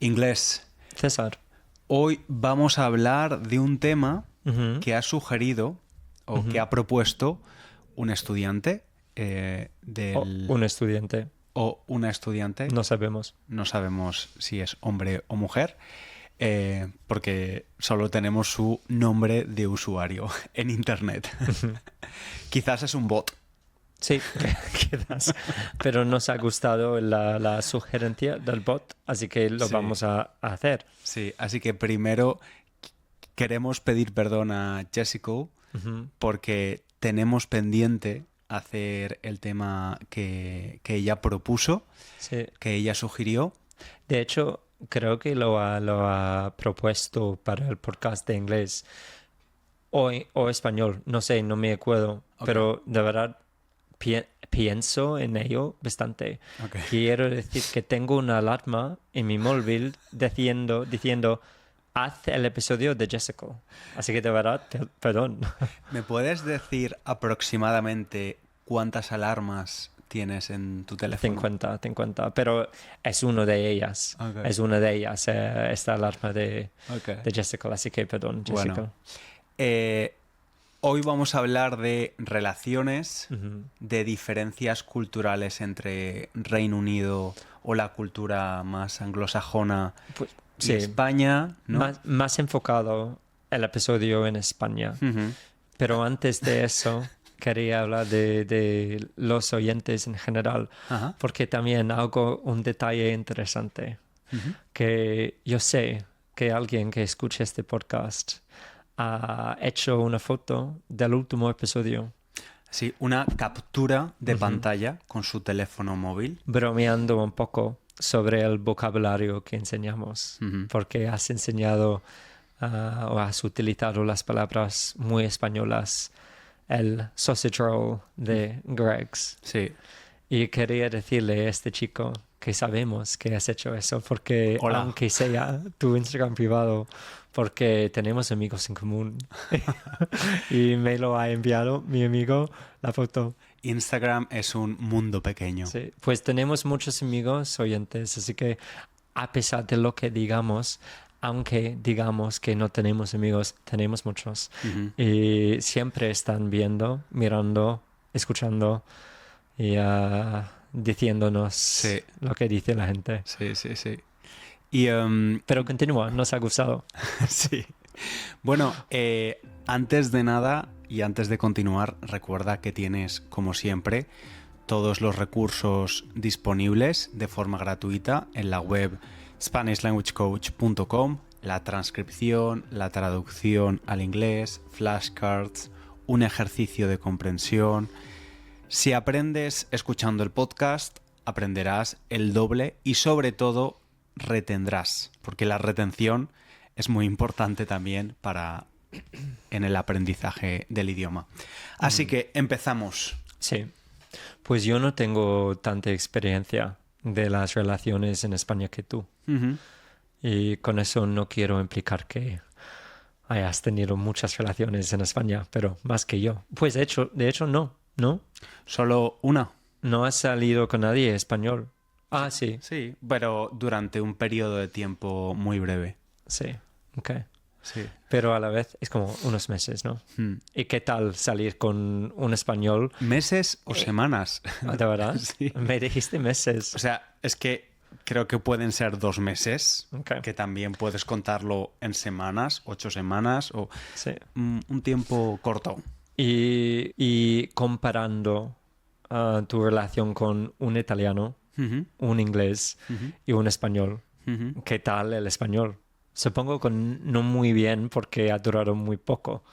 Inglés. César. Hoy vamos a hablar de un tema que ha sugerido o que ha propuesto un estudiante Un estudiante. o una estudiante. No sabemos. No sabemos si es hombre o mujer, porque solo tenemos su nombre de usuario en Internet. Quizás es un bot. Sí, quizás. Pero nos ha gustado la sugerencia del bot, así que lo vamos a hacer. Sí, así que primero queremos pedir perdón a Jessica porque tenemos pendiente hacer el tema que ella propuso, Sí. que ella sugirió. De hecho, creo que lo ha propuesto para el podcast de inglés o español. No sé, no me acuerdo. Okay. Pero de verdad pienso en ello bastante. Okay. Quiero decir que tengo una alarma en mi móvil diciendo haz el episodio de Jessica. Así que de verdad, perdón. ¿Me puedes decir aproximadamente cuántas alarmas tienes en tu teléfono? 50. Pero es una de ellas. Okay. Es una de ellas, esta alarma de Jessica. Así que perdón, Jessica. Bueno, hoy vamos a hablar de relaciones, de diferencias culturales entre Reino Unido o la cultura más anglosajona y España, ¿no? Más enfocado el episodio en España. Pero antes de eso, quería hablar de los oyentes en general, porque también hago un detalle interesante, que yo sé que alguien que escuche este podcast ha hecho una foto del último episodio. Sí, una captura de pantalla con su teléfono móvil. Bromeando un poco sobre el vocabulario que enseñamos, porque has enseñado o has utilizado las palabras muy españolas, el sausage roll de Greggs. Sí. Y quería decirle a este chico que sabemos que has hecho eso, porque aunque sea tu Instagram privado, porque tenemos amigos en común. Y me lo ha enviado mi amigo la foto. Instagram es un mundo pequeño. Sí, pues tenemos muchos amigos oyentes, así que a pesar de lo que digamos, aunque digamos que no tenemos amigos, tenemos muchos. Y siempre están viendo, mirando, escuchando y diciéndonos lo que dice la gente. Sí. Y, pero continúa, nos ha gustado. Sí. Bueno, antes de nada y antes de continuar, recuerda que tienes, como siempre, todos los recursos disponibles de forma gratuita en la web SpanishLanguageCoach.com, la transcripción, la traducción al inglés, flashcards, un ejercicio de comprensión. Si aprendes escuchando el podcast, aprenderás el doble y sobre todo retendrás, porque la retención es muy importante también en el aprendizaje del idioma. Así que empezamos. Sí, pues yo no tengo tanta experiencia de las relaciones en España que tú. Y con eso no quiero implicar que hayas tenido muchas relaciones en España, pero más que yo. Pues de hecho ¿no? ¿Solo una? No has salido con nadie español. Ah, sí. Sí, pero durante un periodo de tiempo muy breve. Sí, ok. Sí. Pero a la vez es como unos meses, ¿no? ¿Y qué tal salir con un español? ¿Meses o semanas? ¿De verdad? Sí. Me dijiste meses. O sea, es que creo que pueden ser 2 meses, que también puedes contarlo en semanas, 8 semanas o un tiempo corto. Y comparando tu relación con un italiano, un inglés y un español, ¿qué tal el español? Supongo que no muy bien porque ha durado muy poco.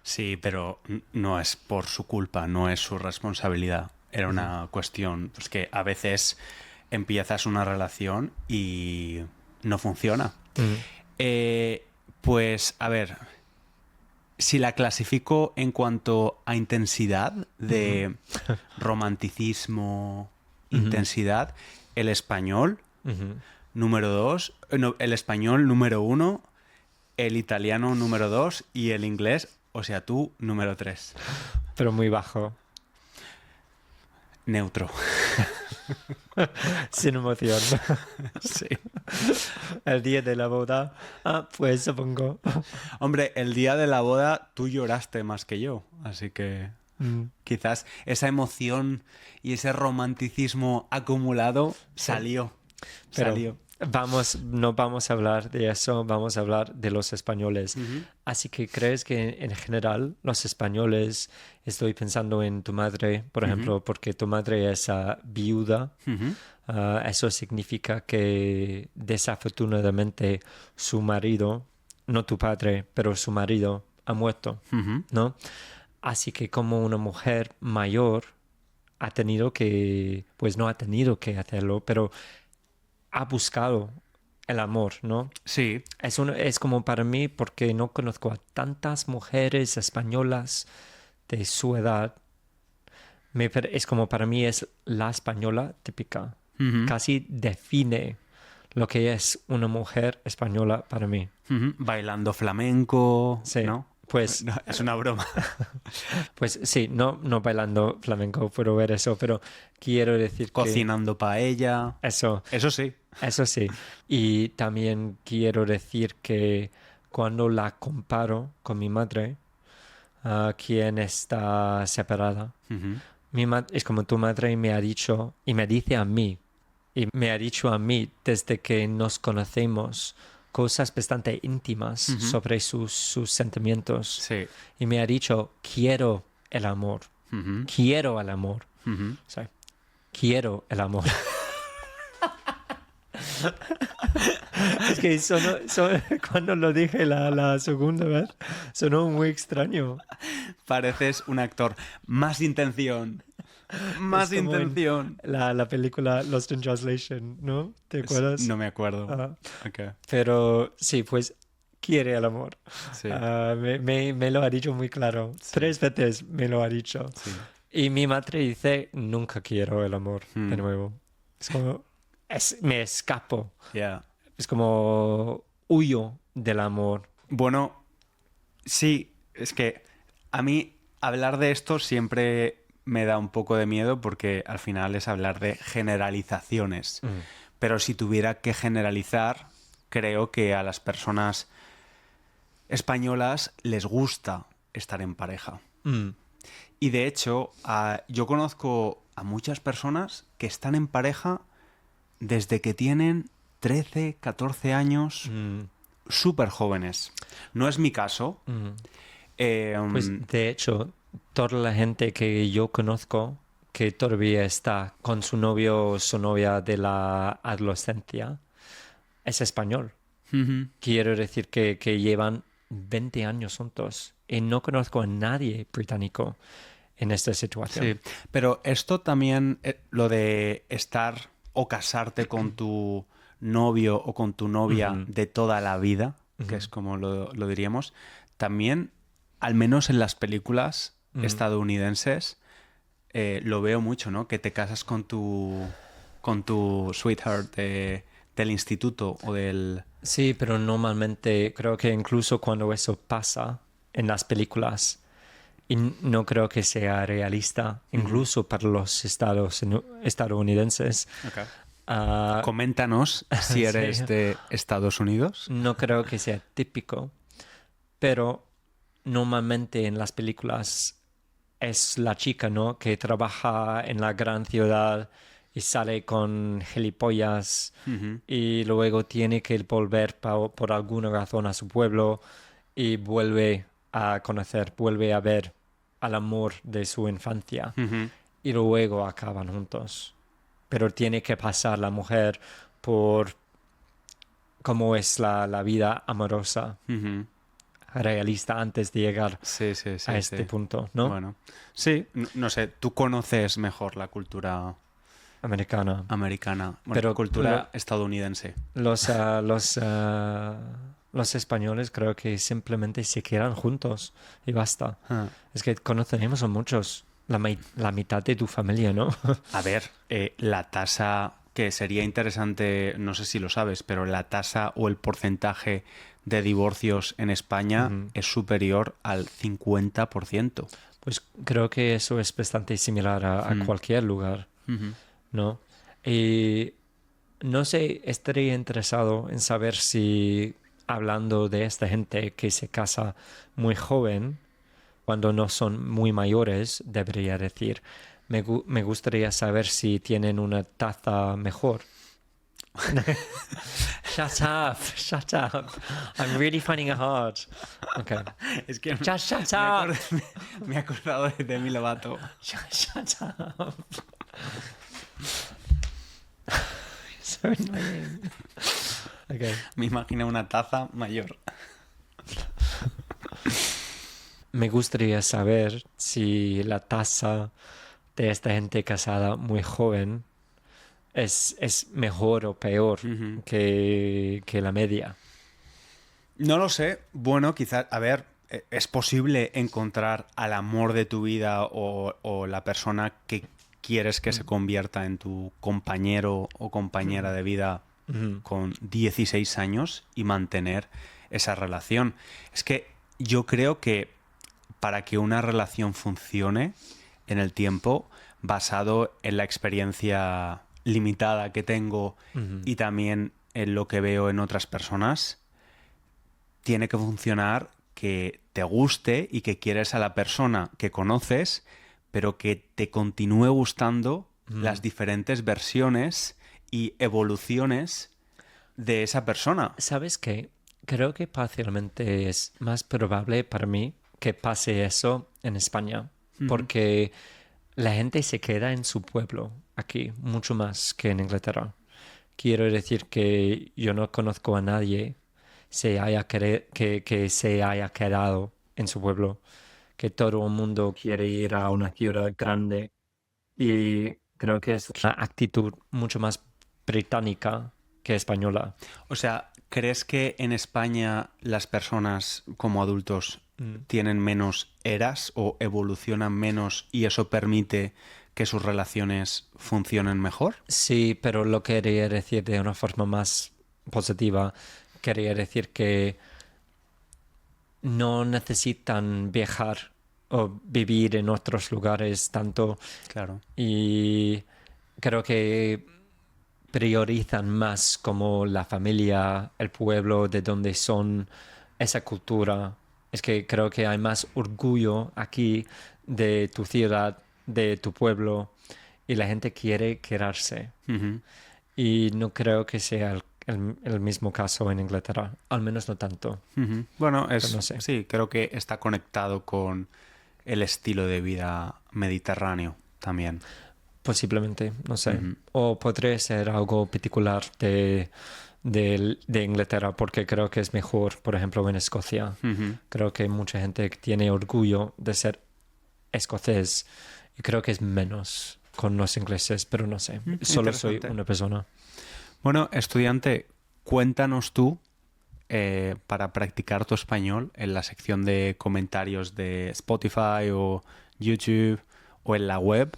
Sí, pero no es por su culpa, no es su responsabilidad. Era una cuestión, pues que a veces empiezas una relación y no funciona. Pues, a ver, si la clasifico en cuanto a intensidad de romanticismo, intensidad, el español... Número 2, el español número 1, el italiano número 2 y el inglés, o sea, tú número 3. Pero muy bajo. Neutro. Sin emoción. Sí. El día de la boda. Pues supongo. Hombre, el día de la boda tú lloraste más que yo, así que quizás esa emoción y ese romanticismo acumulado salió. Pero salió. no vamos a hablar de eso, vamos a hablar de los españoles. Así que ¿crees que en general los españoles, estoy pensando en tu madre, por ejemplo, porque tu madre es viuda, eso significa que desafortunadamente su marido, no tu padre, pero su marido ha muerto, ¿no? Así que como una mujer mayor ha tenido que, pues no ha tenido que hacerlo, pero ha buscado el amor, ¿no? Sí. Es como para mí, porque no conozco a tantas mujeres españolas de su edad, es como para mí es la española típica. Casi define lo que es una mujer española para mí. Bailando flamenco, Sí. ¿no? Pues, No, es una broma. pues sí, no bailando flamenco, puedo ver eso, pero quiero decir Cocinando paella. Eso sí. Eso sí. Y también quiero decir que cuando la comparo con mi madre, quien está separada, es como tu madre me ha dicho y me dice a mí, y me ha dicho a mí desde que nos conocemos cosas bastante íntimas sobre sus sentimientos. Sí. Y me ha dicho, quiero el amor. Quiero el amor. Sorry. Quiero el amor. Es que cuando lo dije la segunda vez, sonó muy extraño. Pareces un actor. Más intención. Más Es como intención. La película Lost in Translation, ¿no? ¿Te acuerdas? No me acuerdo. Okay. Pero sí, pues quiere el amor. Sí. Me lo ha dicho muy claro. Sí. 3 veces me lo ha dicho. Sí. Y mi madre dice, nunca quiero el amor de nuevo. Es como, me escapo. Yeah. Es como huyo del amor. Bueno, sí, es que a mí hablar de esto siempre me da un poco de miedo porque al final es hablar de generalizaciones. Pero si tuviera que generalizar, creo que a las personas españolas les gusta estar en pareja. Y de hecho, yo conozco a muchas personas que están en pareja desde que tienen 13, 14 años, súper jóvenes. No es mi caso. Pues de hecho, toda la gente que yo conozco que todavía está con su novio o su novia de la adolescencia es español. Quiero decir que llevan 20 años juntos y no conozco a nadie británico en esta situación. Sí, pero esto también, lo de estar o casarte con tu novio o con tu novia de toda la vida, que es como lo diríamos, también, al menos en las películas estadounidenses, lo veo mucho, ¿no? Que te casas con tu sweetheart del instituto o del... Sí, pero normalmente creo que incluso cuando eso pasa en las películas, y no creo que sea realista, incluso para los estadounidenses. Okay. Coméntanos si eres sí. de Estados Unidos. No creo que sea típico, pero normalmente en las películas es la chica, ¿no? Que trabaja en la gran ciudad y sale con gilipollas y luego tiene que volver por alguna razón a su pueblo y vuelve a conocer, vuelve a ver al amor de su infancia y luego acaban juntos. Pero tiene que pasar la mujer por cómo es la vida amorosa realista antes de llegar a este punto, ¿no? Bueno, sí, no sé, tú conoces mejor la cultura americana. Bueno, pero cultura estadounidense. Los españoles creo que simplemente se quedan juntos y basta. Es que conocemos a muchos, la mitad de tu familia, ¿no? A ver, la tasa, que sería interesante, no sé si lo sabes, pero la tasa o el porcentaje de divorcios en España es superior al 50%. Pues creo que eso es bastante similar a cualquier lugar, ¿no? Y No sé, estaría interesado en saber si, hablando de esta gente que se casa muy joven, cuando no son muy mayores, debería decir, me gustaría saber si tienen una taza mejor. Shut up. I'm really finding it hard. Okay. Es que Just shut up. Me he acordado de Demi Lovato. Shut up. So annoying. Okay. Me imagino una taza mayor. Me gustaría saber si la tasa de esta gente casada muy joven es mejor o peor que la media. No lo sé. Bueno, quizás, a ver, es posible encontrar al amor de tu vida o la persona que quieres que se convierta en tu compañero o compañera de vida con 16 años y mantener esa relación. Es que yo creo que para que una relación funcione en el tiempo, basado en la experiencia limitada que tengo y también en lo que veo en otras personas, tiene que funcionar que te guste y que quieres a la persona que conoces, pero que te continúe gustando las diferentes versiones y evoluciones de esa persona. ¿Sabes qué? Creo que fácilmente es más probable para mí que pase eso en España, porque la gente se queda en su pueblo aquí mucho más que en Inglaterra. Quiero decir que yo no conozco a nadie que se haya quedado en su pueblo, que todo el mundo quiere ir a una ciudad grande, y creo que es una actitud mucho más británica que española. O sea, ¿crees que en España las personas como adultos tienen menos eras o evolucionan menos y eso permite que sus relaciones funcionen mejor? Sí, pero lo quería decir de una forma más positiva. Quería decir que no necesitan viajar o vivir en otros lugares tanto. Claro. Y creo que priorizan más como la familia, el pueblo de donde son, esa cultura. Es que creo que hay más orgullo aquí de tu ciudad, de tu pueblo, y la gente quiere quedarse. Y no creo que sea el mismo caso en Inglaterra, al menos no tanto. Bueno, no sé. Sí, creo que está conectado con el estilo de vida mediterráneo también. Posiblemente, no sé. O podría ser algo particular de Inglaterra, porque creo que es mejor, por ejemplo, en Escocia. Creo que mucha gente tiene orgullo de ser escocés y creo que es menos con los ingleses, pero no sé. Solo soy una persona. Bueno, estudiante, cuéntanos tú, para practicar tu español en la sección de comentarios de Spotify o YouTube o en la web,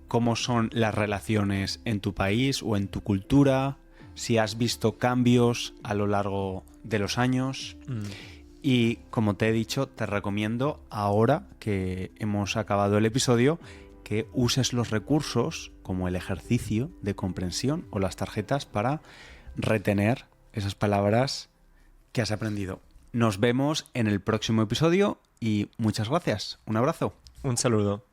cómo son las relaciones en tu país o en tu cultura, si has visto cambios a lo largo de los años. Y como te he dicho, te recomiendo, ahora que hemos acabado el episodio, que uses los recursos como el ejercicio de comprensión o las tarjetas para retener esas palabras que has aprendido. Nos vemos en el próximo episodio y muchas gracias. Un abrazo. Un saludo.